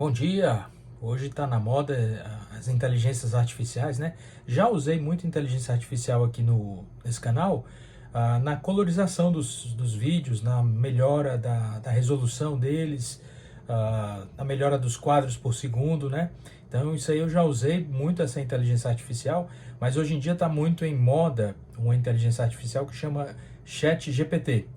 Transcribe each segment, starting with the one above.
Bom dia! Hoje está na moda as inteligências artificiais, né? Já usei muito inteligência artificial aqui nesse canal, na colorização dos vídeos, na melhora da resolução deles, na melhora dos quadros por segundo, né? Então isso aí eu já usei muito essa inteligência artificial, mas hoje em dia está muito em moda uma inteligência artificial que chama ChatGPT,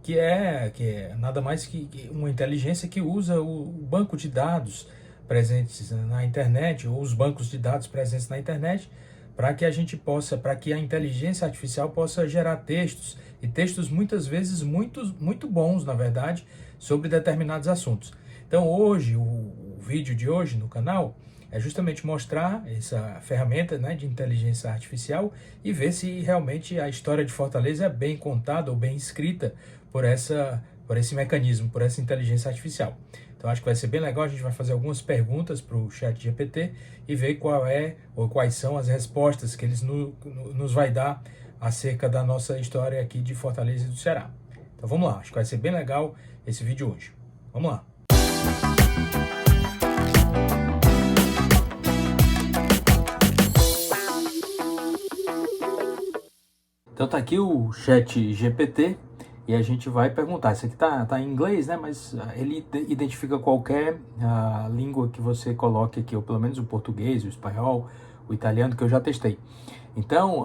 que é nada mais que uma inteligência que usa o banco de dados presentes na internet, ou os bancos de dados presentes na internet, para que a inteligência artificial possa gerar textos, e textos muitas vezes muito bons, na verdade, sobre determinados assuntos. Então hoje, o vídeo de hoje no canal é justamente mostrar essa ferramenta, né, de inteligência artificial e ver se realmente a história de Fortaleza é bem contada ou bem escrita por esse mecanismo, por essa inteligência artificial. Então acho que vai ser bem legal. A gente vai fazer algumas perguntas para o ChatGPT e ver qual é ou quais são as respostas que eles nos vai dar acerca da nossa história aqui de Fortaleza e do Ceará. Então vamos lá, acho que vai ser bem legal esse vídeo hoje. Vamos lá. Então tá aqui o ChatGPT e a gente vai perguntar. Isso aqui tá em inglês, né? Mas ele identifica qualquer língua que você coloque aqui, ou pelo menos o português, o espanhol, o italiano, que eu já testei. Então,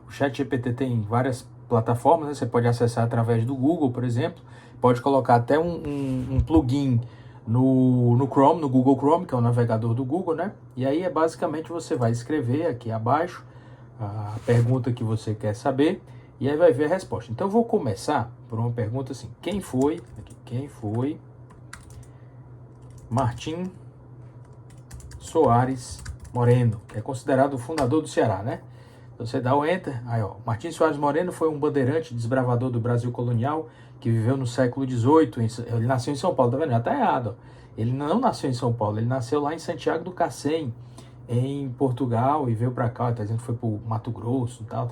o ChatGPT tem várias plataformas, né? Você pode acessar através do Google, por exemplo. Pode colocar até um plugin no Chrome, no Google Chrome, que é o navegador do Google, né? E aí basicamente você vai escrever aqui abaixo a pergunta que você quer saber e aí vai ver a resposta. Então eu vou começar por uma pergunta assim: quem foi Martim Soares Moreno, que é considerado o fundador do Ceará, né? Então você dá o enter, aí ó, Martim Soares Moreno foi um bandeirante, desbravador do Brasil colonial, que viveu no século XVIII, ele nasceu em São Paulo, tá vendo? Já tá errado, ó. Ele não nasceu em São Paulo, ele nasceu lá em Santiago do Cacém, em Portugal, e veio para cá, tá dizendo que foi pro Mato Grosso, tal.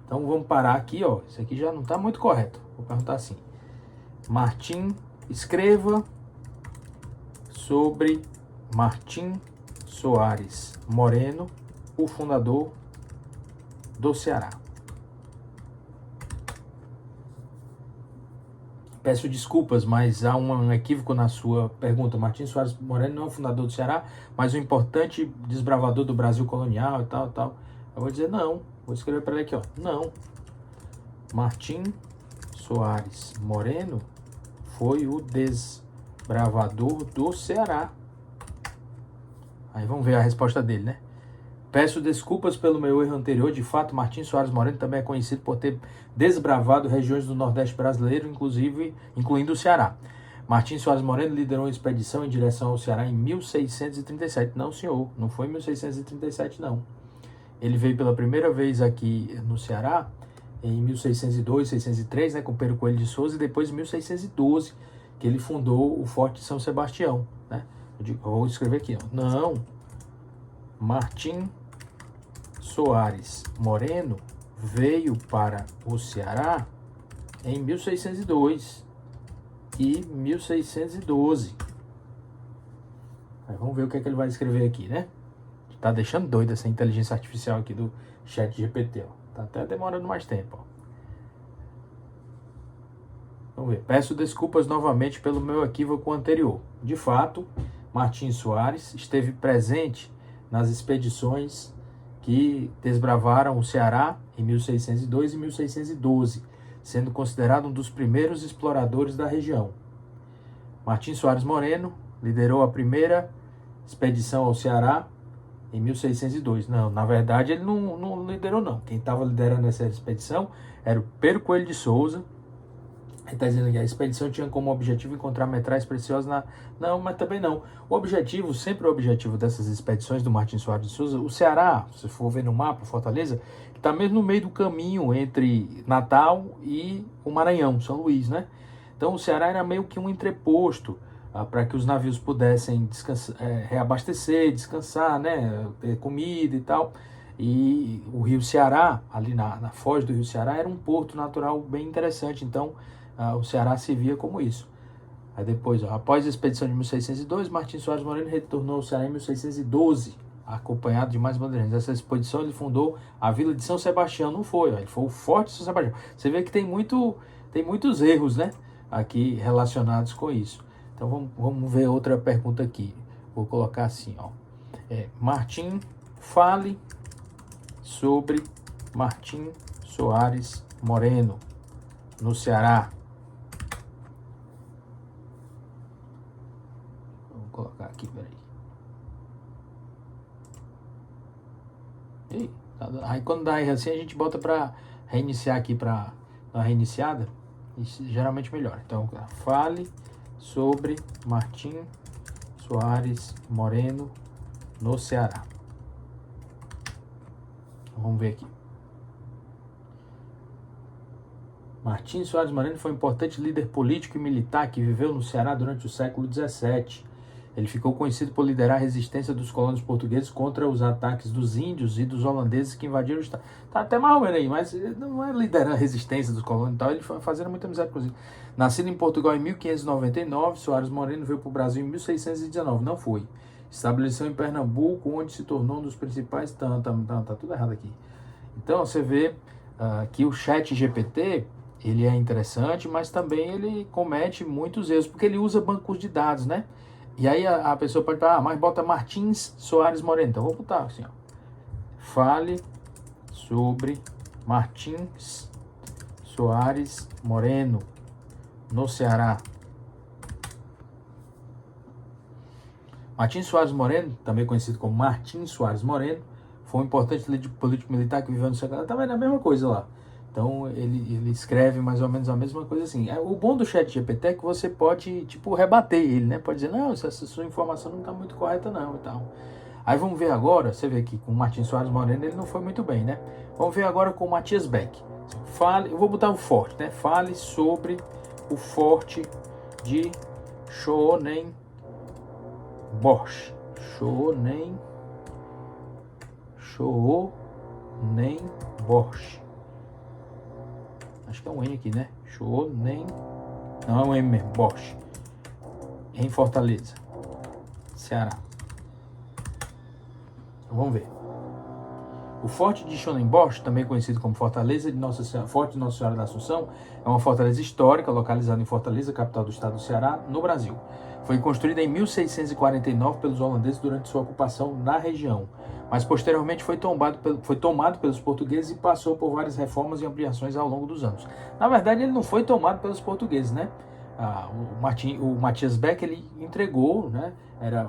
Então vamos parar aqui, ó, isso aqui já não tá muito correto. Vou perguntar assim: Martim, escreva sobre Martim Soares Moreno, o fundador do Ceará. Peço desculpas, mas há um equívoco na sua pergunta. Martim Soares Moreno não é o fundador do Ceará, mas o importante desbravador do Brasil colonial e tal. Eu vou dizer não. Vou escrever para ele aqui, ó. Não. Martim Soares Moreno foi o desbravador do Ceará. Aí vamos ver a resposta dele, né? Peço desculpas pelo meu erro anterior. De fato, Martim Soares Moreno também é conhecido por ter desbravado regiões do Nordeste brasileiro, incluindo o Ceará. Martim Soares Moreno liderou uma expedição em direção ao Ceará em 1637. Não, senhor, não foi em 1637, não. Ele veio pela primeira vez aqui no Ceará em 1602, 1603, né, com Pedro Coelho de Souza, e depois em 1612, que ele fundou o Forte de São Sebastião, né? Eu vou escrever aqui, ó. Não. Martim Soares Moreno veio para o Ceará em 1602 e 1612. Aí vamos ver o que é que ele vai escrever aqui, né? Tá deixando doido essa inteligência artificial aqui do ChatGPT, ó. Tá até demorando mais tempo, ó. Vamos ver. Peço desculpas novamente pelo meu equívoco anterior. De fato, Martim Soares esteve presente nas expedições que desbravaram o Ceará em 1602 e 1612, sendo considerado um dos primeiros exploradores da região. Martim Soares Moreno liderou a primeira expedição ao Ceará em 1602. Não, na verdade ele não liderou, não. Quem estava liderando essa expedição era o Pedro Coelho de Souza. Ele está dizendo que a expedição tinha como objetivo encontrar metais preciosos na... Não, mas também não. Sempre o objetivo dessas expedições do Martim Soares de Souza, o Ceará, se for ver no mapa, Fortaleza, está mesmo no meio do caminho entre Natal e o Maranhão, São Luís, né? Então o Ceará era meio que um entreposto para que os navios pudessem reabastecer, descansar, né? Ter comida e tal. E o Rio Ceará, ali na foz do Rio Ceará, era um porto natural bem interessante. Então o Ceará se via como isso. Aí depois, ó, após a expedição de 1602, Martins Soares Moreno retornou ao Ceará em 1612, acompanhado de mais bandeirantes. Nessa expedição ele fundou a vila de São Sebastião. Não foi, ó, ele foi o Forte de São Sebastião. Você vê que tem muitos erros, né, aqui relacionados com isso. Então vamos ver outra pergunta aqui. Vou colocar assim, ó. Martim, fale sobre Martim Soares Moreno, no Ceará. Vou colocar aqui, peraí. Aí quando dá erro assim, a gente bota para reiniciar aqui, para dar uma reiniciada. Isso geralmente melhor. Então, fale sobre Martim Soares Moreno, no Ceará. Vamos ver aqui. Martim Soares Moreno foi um importante líder político e militar que viveu no Ceará durante o século XVII. Ele ficou conhecido por liderar a resistência dos colonos portugueses contra os ataques dos índios e dos holandeses que invadiram o estado. Tá até mal aí, mas não é liderar a resistência dos colonos e tal, ele foi fazendo muita amizade com os índios. Nascido em Portugal em 1599, Soares Moreno veio para o Brasil em 1619, não foi. Estabeleceu em Pernambuco, onde se tornou um dos principais... Tá tudo errado aqui. Então, você vê que o chat GPT, ele é interessante, mas também ele comete muitos erros, porque ele usa bancos de dados, né? E aí a pessoa pode falar, mas bota Martins Soares Moreno. Então, vou botar assim, ó. Fale sobre Martins Soares Moreno, no Ceará. Martins Soares Moreno, também conhecido como Martins Soares Moreno, foi um importante líder político-militar que viveu no Ceará. Também é a mesma coisa lá. Então, ele escreve mais ou menos a mesma coisa assim. O bom do chat GPT é que você pode, tipo, rebater ele, né? Pode dizer, não, essa sua informação não está muito correta não e tal. Aí vamos ver agora, você vê aqui com o Martins Soares Moreno, ele não foi muito bem, né? Vamos ver agora com o Matias Beck. Eu vou botar o forte, né? Fale sobre o forte de Schonenbosch. Schonenbosch. Acho que é um N aqui, né? Não, é um M mesmo. Bosch. Em Fortaleza, Ceará. Vamos ver. O Forte de Schonenbosch, também conhecido como Fortaleza de Nossa Senhora, Forte de Nossa Senhora da Assunção, é uma fortaleza histórica localizada em Fortaleza, capital do estado do Ceará, no Brasil. Foi construída em 1649 pelos holandeses durante sua ocupação na região, mas posteriormente foi tomado pelos portugueses e passou por várias reformas e ampliações ao longo dos anos. Na verdade, ele não foi tomado pelos portugueses, né? O Matias Beck, ele entregou, né?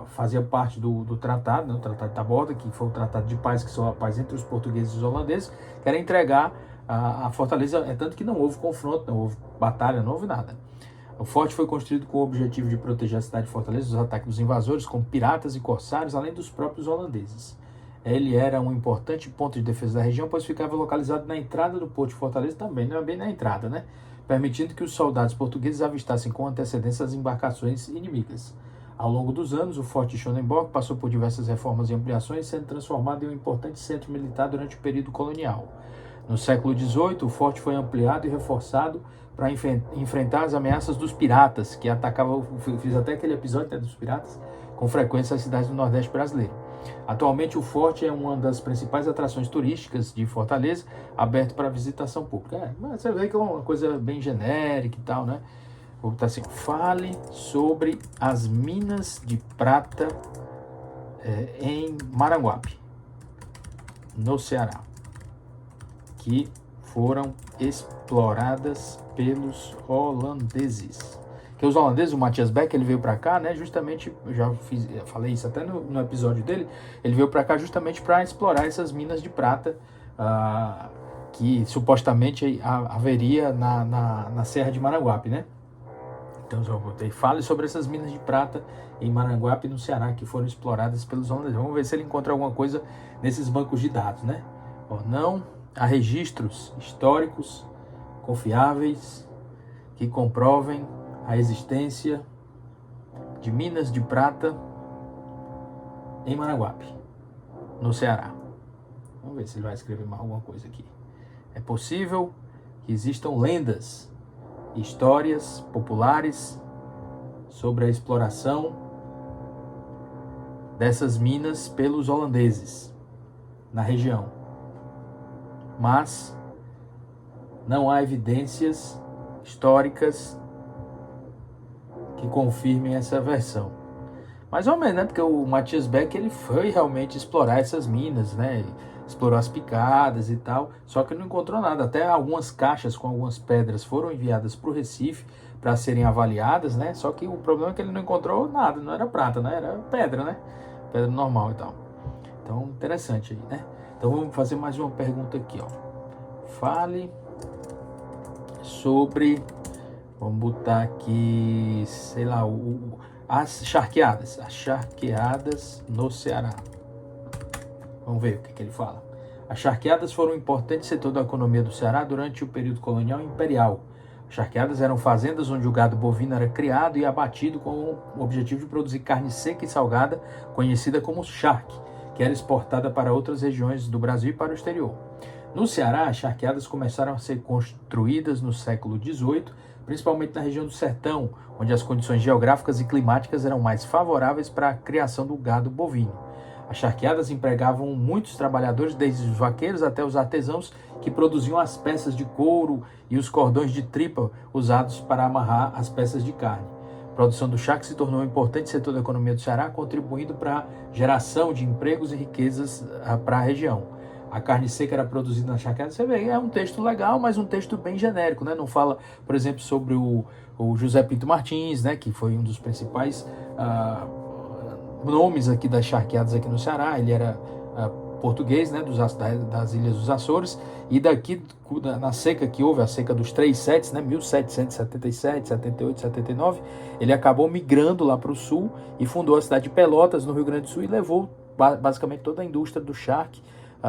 Fazia parte do tratado, né? O Tratado de Taborda, que foi o tratado de paz, que são a paz entre os portugueses e os holandeses, que era entregar a fortaleza, tanto que não houve confronto, não houve batalha, não houve nada. O forte foi construído com o objetivo de proteger a cidade de Fortaleza dos ataques dos invasores, como piratas e corsários, além dos próprios holandeses. Ele era um importante ponto de defesa da região, pois ficava localizado na entrada do porto de Fortaleza, também não é bem na entrada, né? Permitindo que os soldados portugueses avistassem com antecedência as embarcações inimigas. Ao longo dos anos, o Forte de Schonenbosch passou por diversas reformas e ampliações, sendo transformado em um importante centro militar durante o período colonial. No século XVIII, o forte foi ampliado e reforçado para enfrentar as ameaças dos piratas, que atacavam, fiz até aquele episódio, né, dos piratas, com frequência as cidades do Nordeste brasileiro. Atualmente, o forte é uma das principais atrações turísticas de Fortaleza, aberto para visitação pública. Mas você vê que é uma coisa bem genérica e tal, né? Vou botar assim, fale sobre as minas de prata em Maranguape, no Ceará, que foram exploradas pelos holandeses. Que os holandeses, o Matias Beck, ele veio para cá, né? Justamente, eu falei isso até no episódio dele, ele veio para cá justamente para explorar essas minas de prata que supostamente haveria na Serra de Maranguape, né? Então, eu botei, fale sobre essas minas de prata em Maranguape, no Ceará, que foram exploradas pelos holandeses. Vamos ver se ele encontra alguma coisa nesses bancos de dados, né? Não há registros históricos confiáveis que comprovem a existência de minas de prata em Maranguape, no Ceará. Vamos ver se ele vai escrever mais alguma coisa aqui. É possível que existam lendas, histórias populares sobre a exploração dessas minas pelos holandeses na região. Mas não há evidências históricas que confirmem essa versão. Mais ou menos, né? Porque o Matthias Beck, ele foi realmente explorar essas minas, né? Explorou as picadas e tal, só que não encontrou nada. Até algumas caixas com algumas pedras foram enviadas para o Recife para serem avaliadas, né? Só que o problema é que ele não encontrou nada, não era prata, né? Era pedra, né? Pedra normal e tal. Então, interessante aí, né? Então, vamos fazer mais uma pergunta aqui, ó. Fale sobre... Vamos botar aqui, sei lá, as charqueadas no Ceará. Vamos ver o que ele fala. As charqueadas foram um importante setor da economia do Ceará durante o período colonial e imperial. As charqueadas eram fazendas onde o gado bovino era criado e abatido com o objetivo de produzir carne seca e salgada, conhecida como charque, que era exportada para outras regiões do Brasil e para o exterior. No Ceará, as charqueadas começaram a ser construídas no século XVIII, principalmente na região do Sertão, onde as condições geográficas e climáticas eram mais favoráveis para a criação do gado bovino. As charqueadas empregavam muitos trabalhadores, desde os vaqueiros até os artesãos, que produziam as peças de couro e os cordões de tripa usados para amarrar as peças de carne. A produção do charque se tornou um importante setor da economia do Ceará, contribuindo para a geração de empregos e riquezas para a região. A carne seca era produzida na charqueada. Você vê, é um texto legal, mas um texto bem genérico, né? Não fala, por exemplo, sobre o José Pinto Martins, né? Que foi um dos principais nomes aqui das charqueadas aqui no Ceará. Ele era português, né? Das Ilhas dos Açores. E daqui, na seca que houve, a seca dos 3 setes, né? 1777, 78, 79, ele acabou migrando lá para o sul e fundou a cidade de Pelotas, no Rio Grande do Sul, e levou basicamente toda a indústria do charque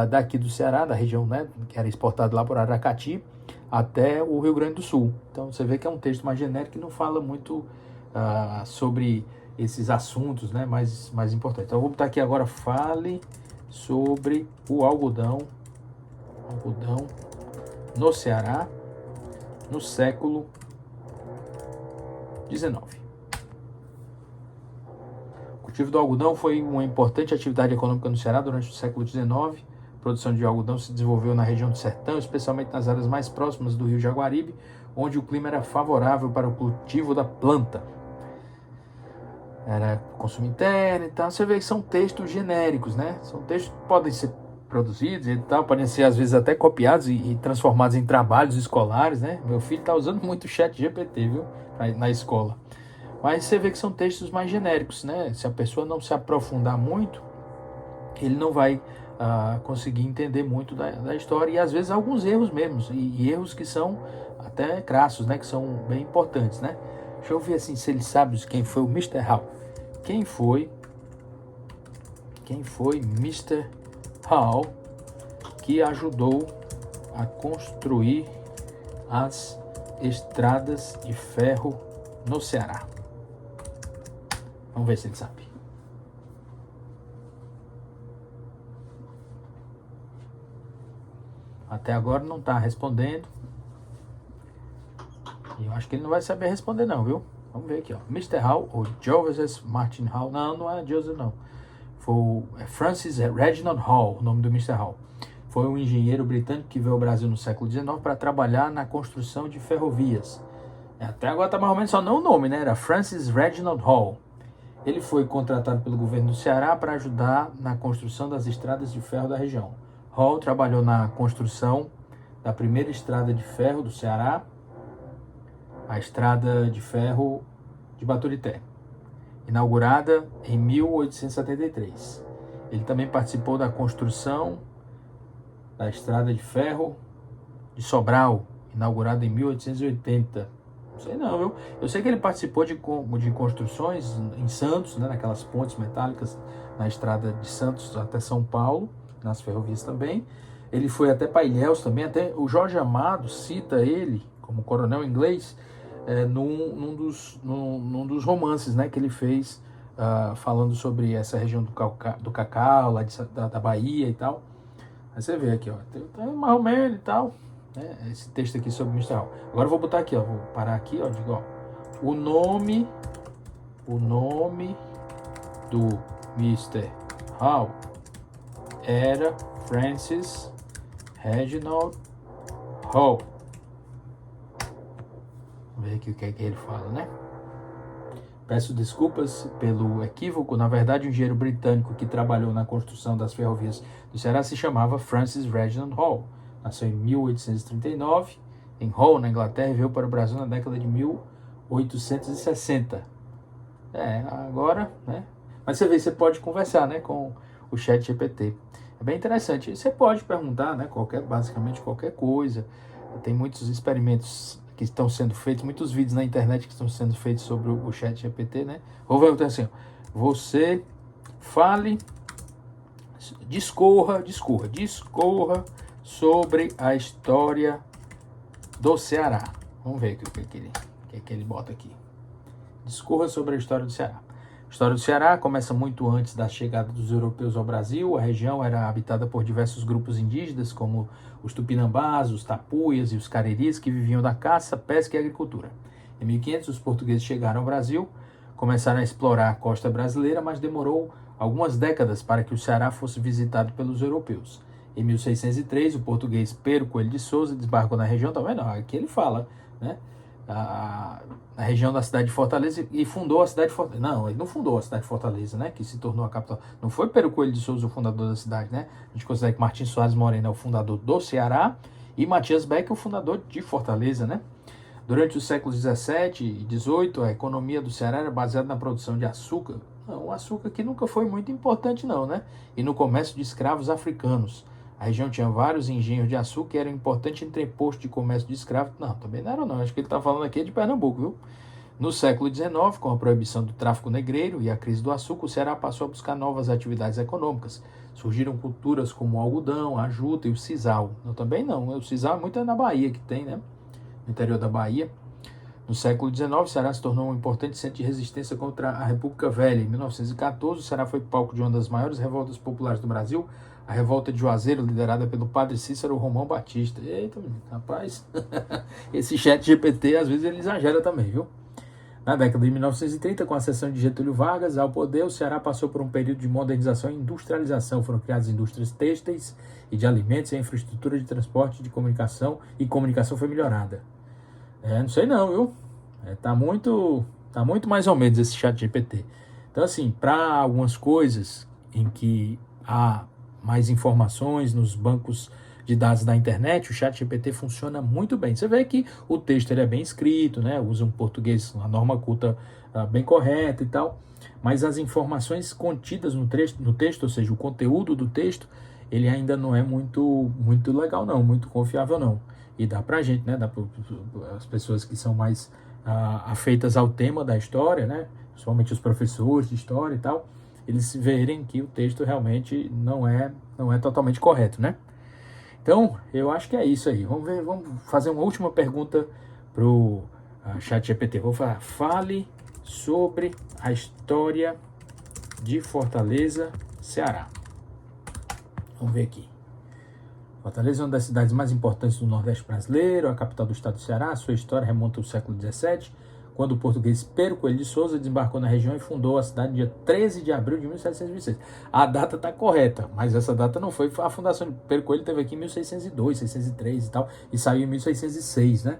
daqui do Ceará, da região, né, que era exportado lá por Aracati, até o Rio Grande do Sul. Então você vê que é um texto mais genérico que não fala muito sobre esses assuntos, né, mais importantes. Então eu vou botar aqui agora, fale sobre o algodão no Ceará no século XIX. O cultivo do algodão foi uma importante atividade econômica no Ceará durante o século XIX. A produção de algodão se desenvolveu na região do Sertão, especialmente nas áreas mais próximas do rio Jaguaribe, onde o clima era favorável para o cultivo da planta. Era consumo interno e tal. Você vê que são textos genéricos, né? São textos que podem ser produzidos e tal, podem ser às vezes até copiados e transformados em trabalhos escolares, né? Meu filho está usando muito o ChatGPT, viu? Na escola. Mas você vê que são textos mais genéricos, né? Se a pessoa não se aprofundar muito, ele não vai conseguir entender muito da história, e às vezes alguns erros mesmo, e erros que são até crassos, né? Que são bem importantes, né? Deixa eu ver assim se ele sabe quem foi o Mr. Hall. Quem foi Mr. Hall que ajudou a construir as estradas de ferro no Ceará? Vamos ver se ele sabe. Até agora não está respondendo. E eu acho que ele não vai saber responder não, viu? Vamos ver aqui, ó. Mr. Hall ou Joseph Martin Hall. Não é Joseph não. Foi Francis Reginald Hall, o nome do Mr. Hall. Foi um engenheiro britânico que veio ao Brasil no século XIX para trabalhar na construção de ferrovias. Até agora está mais ou menos só não o nome, né? Era Francis Reginald Hall. Ele foi contratado pelo governo do Ceará para ajudar na construção das estradas de ferro da região. Hall trabalhou na construção da primeira estrada de ferro do Ceará, a estrada de ferro de Baturité, inaugurada em 1873. Ele também participou da construção da estrada de ferro de Sobral, inaugurada em 1880. Não sei não, viu? Eu sei que ele participou de construções em Santos, né, naquelas pontes metálicas na estrada de Santos até São Paulo, nas ferrovias também. Ele foi até para Ilhéus também, até o Jorge Amado cita ele como coronel inglês num dos romances, né, que ele fez falando sobre essa região do cacau, lá da Bahia e tal. Aí você vê aqui, ó, tem Marromeno e tal, né, esse texto aqui sobre o Mr. Hall. Agora eu vou botar aqui, ó, vou parar aqui, ó, digo, ó, o nome O nome do Mr. Hall era Francis Reginald Hall. Vamos ver aqui o que é que ele fala, né? Peço desculpas pelo equívoco. Na verdade, um engenheiro britânico que trabalhou na construção das ferrovias do Ceará se chamava Francis Reginald Hall. Nasceu em 1839 em Hull, na Inglaterra, e veio para o Brasil na década de 1860. Agora, né? Mas você vê, você pode conversar, né, com o ChatGPT. É bem interessante. Você pode perguntar, né, basicamente qualquer coisa. Tem muitos experimentos que estão sendo feitos, muitos vídeos na internet que estão sendo feitos sobre o ChatGPT, né? Ou vai ter assim, você fale, discorra sobre a história do Ceará. Vamos ver o que é que ele bota aqui. Discorra sobre a história do Ceará. A história do Ceará começa muito antes da chegada dos europeus ao Brasil. A região era habitada por diversos grupos indígenas, como os tupinambás, os tapuias e os careris, que viviam da caça, pesca e agricultura. Em 1500, os portugueses chegaram ao Brasil, começaram a explorar a costa brasileira, mas demorou algumas décadas para que o Ceará fosse visitado pelos europeus. Em 1603, o português Pero Coelho de Souza desembarcou na região, tá vendo? Aqui ele fala, né? Na região da cidade de Fortaleza e fundou a cidade de Fortaleza. Não, ele não fundou a cidade de Fortaleza, né? Que se tornou a capital. Não foi Pero Coelho de Souza o fundador da cidade, né? A gente considera que Martins Soares Moreno é o fundador do Ceará e Matias Beck é o fundador de Fortaleza, né? Durante os séculos 17 e 18, a economia do Ceará era baseada na produção de açúcar. Não, o açúcar aqui nunca foi muito importante, não, né? E no comércio de escravos africanos. A região tinha vários engenhos de açúcar e era um importante entreposto de comércio de escravos. Não, também não era não. Acho que ele está falando aqui de Pernambuco, viu? No século XIX, com a proibição do tráfico negreiro e a crise do açúcar, o Ceará passou a buscar novas atividades econômicas. Surgiram culturas como o algodão, a juta e o sisal. Não, também não. O sisal é muito na Bahia que tem, né? No interior da Bahia. No século XIX, o Ceará se tornou um importante centro de resistência contra a República Velha. Em 1914, o Ceará foi palco de uma das maiores revoltas populares do Brasil, a Revolta de Juazeiro, liderada pelo padre Cícero Romão Batista. Eita, rapaz, esse ChatGPT às vezes ele exagera também, viu? Na década de 1930, com a ascensão de Getúlio Vargas ao poder, o Ceará passou por um período de modernização e industrialização. Foram criadas indústrias têxteis e de alimentos, e a infraestrutura de transporte, de comunicação, e comunicação foi melhorada. Não sei não, viu? Tá muito mais ou menos esse ChatGPT. Então, assim, para algumas coisas em que há mais informações nos bancos de dados da internet, o ChatGPT funciona muito bem. Você vê que o texto ele é bem escrito, né? Usa um português, uma norma culta bem correta e tal, mas as informações contidas no texto, ou seja, o conteúdo do texto, ele ainda não é muito legal não, muito confiável não. E dá pra gente, né? Dá para as pessoas que são mais afeitas ao tema da história, né? Principalmente os professores de história e tal, eles verem que o texto realmente não é totalmente correto, né? Então, eu acho que é isso aí. Vamos fazer uma última pergunta pro ChatGPT. Vou falar, fale sobre a história de Fortaleza, Ceará. Vamos ver aqui. Fortaleza é uma das cidades mais importantes do Nordeste brasileiro, a capital do estado do Ceará. Sua história remonta ao século XVII, quando o português Pero Coelho de Souza desembarcou na região e fundou a cidade no dia 13 de abril de 1726. A data está correta, mas essa data não foi. A fundação de Pero Coelho teve aqui em 1602, 1603 e tal, e saiu em 1606, né?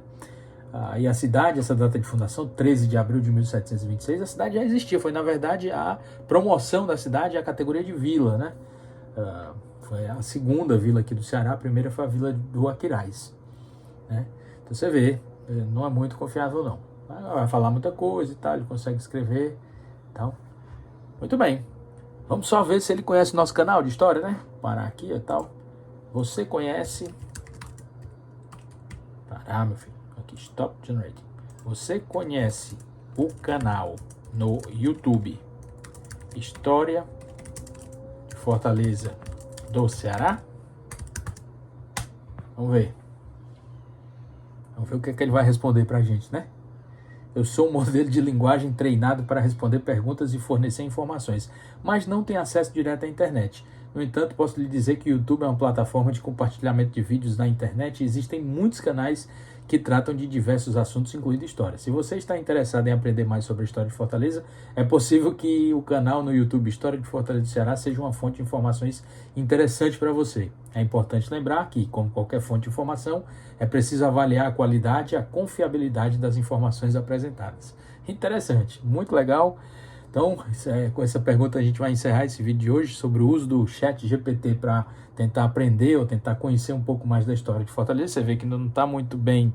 E a cidade, essa data de fundação, 13 de abril de 1726, a cidade já existia. Foi, na verdade, a promoção da cidade à categoria de vila, né? Foi a segunda vila aqui do Ceará, a primeira foi a vila do Aquiraz, né? Então você vê, não é muito confiável não. Vai falar muita coisa e tal, ele consegue escrever e tal. Muito bem. Vamos só ver se ele conhece nosso canal de história, né? Parar aqui e tal. Você conhece... Parar, meu filho. Aqui, Stop Generating. Você conhece o canal no YouTube História de Fortaleza do Ceará? Vamos ver. Vamos ver o que é que ele vai responder pra gente, né? Eu sou um modelo de linguagem treinado para responder perguntas e fornecer informações, mas não tenho acesso direto à internet. No entanto, posso lhe dizer que o YouTube é uma plataforma de compartilhamento de vídeos na internet e existem muitos canais que tratam de diversos assuntos, incluindo história. Se você está interessado em aprender mais sobre a história de Fortaleza, é possível que o canal no YouTube História de Fortaleza do Ceará seja uma fonte de informações interessante para você. É importante lembrar que, como qualquer fonte de informação, é preciso avaliar a qualidade e a confiabilidade das informações apresentadas. Interessante, muito legal. Então, com essa pergunta a gente vai encerrar esse vídeo de hoje sobre o uso do ChatGPT para tentar aprender ou tentar conhecer um pouco mais da história de Fortaleza. Você vê que não está muito bem,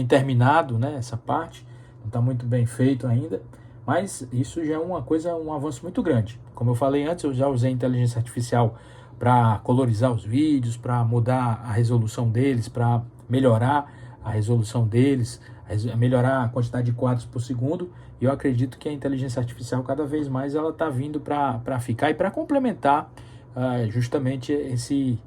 terminado, né, essa parte, não está muito bem feito ainda, mas isso já é um avanço muito grande. Como eu falei antes, eu já usei inteligência artificial para colorizar os vídeos, para mudar a resolução deles, para melhorar a resolução deles, melhorar a quantidade de quadros por segundo, e eu acredito que a inteligência artificial cada vez mais ela está vindo para ficar e para complementar justamente esse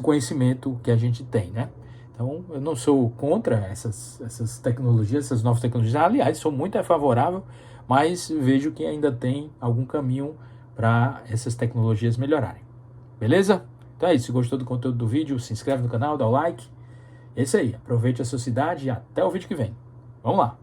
conhecimento que a gente tem, né? Então, eu não sou contra essas tecnologias, essas novas tecnologias. Aliás, sou muito favorável, mas vejo que ainda tem algum caminho para essas tecnologias melhorarem. Beleza? Então é isso. Se gostou do conteúdo do vídeo, se inscreve no canal, dá o like. É isso aí. Aproveite a sua cidade e até o vídeo que vem. Vamos lá!